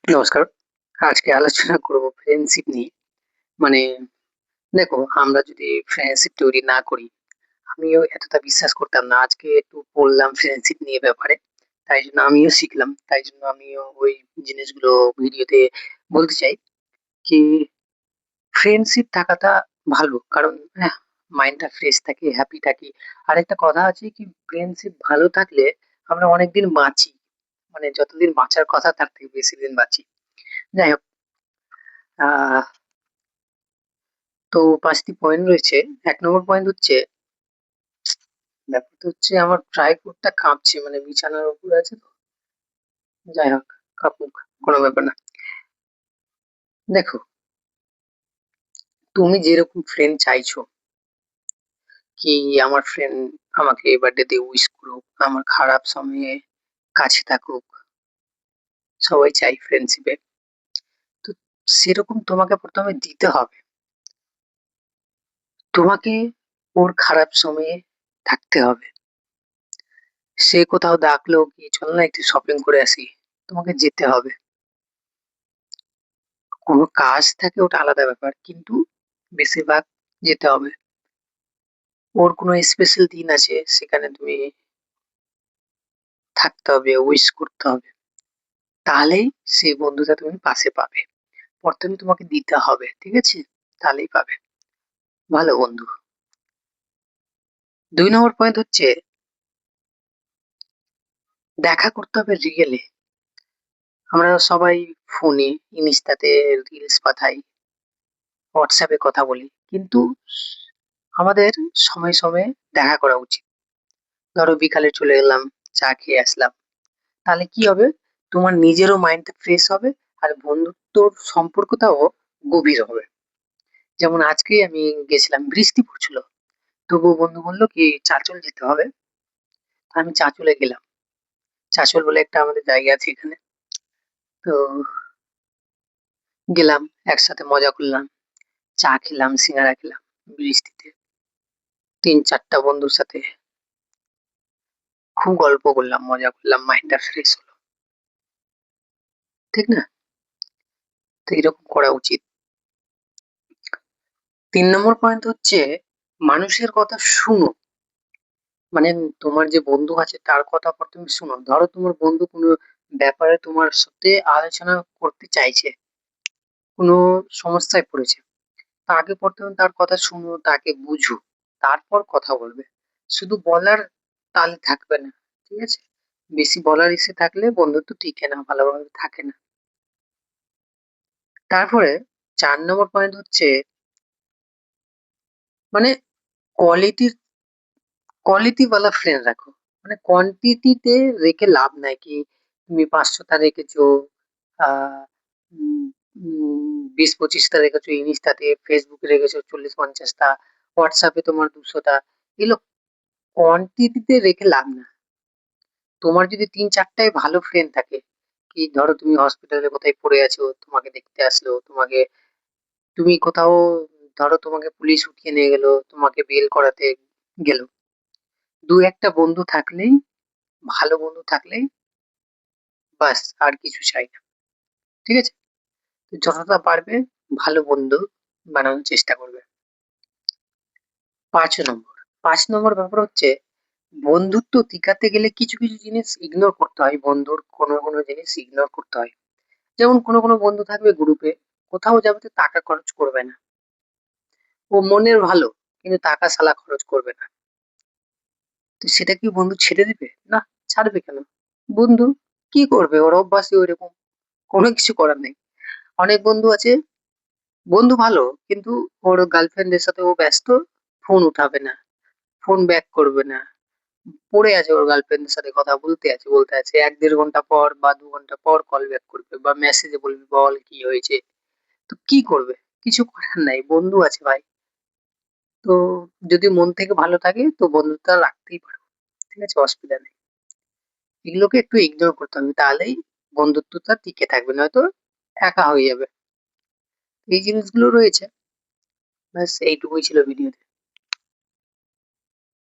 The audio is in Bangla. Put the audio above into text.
নমস্কার। আজকে আলোচনা করব ফ্রেন্ডশিপ নিয়ে। মানে দেখো, আমরা যদি ফ্রেন্ডশিপ তৈরি না করি, আমিও এতটা বিশ্বাস করতাম না। আজকে একটু পড়লাম ফ্রেন্ডশিপ নিয়ে ব্যাপারে। তাই জন্য আমিও শিখলাম। তাই জন্য আমিও ওই জিনিসগুলো ভিডিওতে বলতে চাই কি ফ্রেন্ডশিপ থাকাটা ভালো। কারণ মাইন্ডটা ফ্রেশ থাকে, হ্যাপি থাকি। আরেকটা কথা আছে কি ফ্রেন্ডশিপ ভালো থাকলে আমরা অনেকদিন বাঁচি। মানে যতদিন বাঁচার কথা তার থেকে বেশি দিন বাঁচি। যাই হোক, আহ তো ৫টি পয়েন্ট রয়েছে। ১ নম্বর পয়েন্ট হচ্ছে, ব্যাপারটা হচ্ছে আমার ট্রাইপডটা কাঁপছে। মানে বিছানার উপরে আছে তো। যাই হোক, কাঁপুক, কোনো ব্যাপার না। দেখো, তুমি যেরকম ফ্রেন্ড চাইছো কি আমার ফ্রেন্ড আমাকে বার্থডেতে উইশ করুক, আমার খারাপ সময়ে কাছে থাকুক, সবাই চাই ফ্রেন্ডশিপে। তো সেরকম তোমাকে ১ম এ দিতে হবে। তোমাকে ওর খারাপ সময়ে থাকতে হবে। সে কোথাও ডাকলো কি চল না একটু শপিং করে আসি, তোমাকে যেতে হবে। কোনো কাজ থাকে ওটা আলাদা ব্যাপার, কিন্তু বেশিরভাগ যেতে হবে। ওর কোনো স্পেশাল দিন আছে সেখানে তুমি থাকতে হবে, উইশ করতে হবে। তাহলেই সেই বন্ধুটা তুমি পাশে পাবে। প্রথমে তোমাকে দিতে হবে, ঠিক আছে? তাহলেই পাবে ভালো বন্ধু। ২ নম্বর পয়েন্ট হচ্ছে দেখা করতে হবে রিয়েলে। আমরা সবাই ফোনে, ইনস্টাতে রিলস পাঠাই, হোয়াটসঅ্যাপে কথা বলি, কিন্তু আমাদের সময়ে সময়ে দেখা করা উচিত। ধরো বিকালে চলে গেলাম, চা খেয়ে আসলাম, তাহলে কি হবে? তোমার নিজেরও মাইন্ডটা ফ্রেশ হবে, আর বন্ধুত্বর সম্পর্কটাও গভীর হবে। যেমন আজকেই আমি গেছিলাম, বৃষ্টি পড়ছিল, তবুও বন্ধু বললো কি চাঁচল যেতে হবে। তো আমি চাঁচলে গেলাম। চাঁচল বলে একটা আমাদের জায়গা আছে এখানে। তো গেলাম, একসাথে মজা করলাম, চা খেলাম, সিঙ্গারা খেলাম বৃষ্টিতে। ৩-৪টা বন্ধুর সাথে খুব গল্প করলাম, মজা করলাম, মাইন্ডটা ফ্রেশ হলো, ঠিক না? তো এরকম করা উচিত। ৩ নম্বর পয়েন্ট হচ্ছে মানুষের কথা শুনো। মানে তোমার যে বন্ধু আছে তার কথা প্রথমে শুনো। ধরো তোমার বন্ধু কোনো ব্যাপারে তোমার সাথে আলোচনা করতে চাইছে, কোনো সমস্যায় পড়েছে, তা আগে প্রথমে তার কথা শুনো, তাকে বুঝো, তারপর কথা বলবে। শুধু বলার তাল থাকবে না, ঠিক আছে? বেশি বলার ইচ্ছে থাকলে বন্ধুত্ব টিকে না, ভালোভাবে থাকে না। তারপরে ৪ নম্বর পয়েন্ট হচ্ছে মানে কোয়ালিটি কোয়ালিটি ওয়ালা ফ্রেন্ড রাখো। মানে কোয়ান্টিটিতে রেখে লাভ নাই। কি তুমি ৫০০টা রেখেছো, আহ ২০-২৫টা রেখেছো, ইনস্টাতে ফেসবুকে রেখেছো ৪০-৫০টা, হোয়াটসঅ্যাপে তোমার ২০০টা। এগুলো কোয়ান্টিটিতে রেখে লাভ না। তোমার যদি ৩-৪টাই ভালো ফ্রেন্ড থাকে, কি ধরো তুমি হসপিটালে কোথায় পড়ে আছো, তোমাকে দেখতে আসলো, তোমাকে তুমি কোথাও, ধরো তোমাকে পুলিশ উঠিয়ে নিয়ে গেল, তোমাকে বেল করাতে গেল, ২-১টা বন্ধু থাকলেই, ভালো বন্ধু থাকলেই বাস, আর কিছু চাই না। ঠিক আছে? তো যতটা পারবে ভালো বন্ধু বানানোর চেষ্টা করবে। ৫ নম্বর ৫ নম্বর ব্যাপার হচ্ছে বন্ধুত্ব টিকাতে গেলে কিছু কিছু জিনিস ইগনোর করতে হয়। বন্ধুর কোনো কোনো জিনিস ইগনোর করতে হয়। যেমন কোনো কোনো বন্ধু থাকবে গ্রুপে, কোথাও যাবে তো টাকা খরচ করবে না। ও মনের ভালো, কিন্তু টাকা সালা খরচ করবে না। তো সেটা কি বন্ধু ছেড়ে দিবে? না, ছাড়বে কেন? বন্ধু কি করবে, ওর অভ্যাসই ওইরকম, কোনো কিছু করার নেই। অনেক বন্ধু আছে, বন্ধু ভালো, কিন্তু ওর গার্লফ্রেন্ডের সাথে ও ব্যস্ত, ফোন উঠাবে না, ফোন ব্যাক করবে না, পড়ে আছে ওর গার্লফ্রেন্ডের সাথে কথা বলতে আছে ১-১.৫ ঘন্টা পর বা ২ ঘন্টা পর কল ব্যাক করবে বা মেসেজে বলবে বল কি হয়েছে। তো কি করবে? কিছু করার নাই, বন্ধু আছে ভাই। তো যদি মন থেকে ভালো থাকে তো বন্ধুটা রাখতেই পারো, ঠিক আছে? অসুবিধা নেই। এগুলোকে একটু ইগনোর করতে হবে, তাহলেই বন্ধুত্বটা টিকে থাকবে, নয়তো একা হয়ে যাবে। এই জিনিসগুলো রয়েছে। ব্যাস এইটুকুই ছিল ভিডিওতে।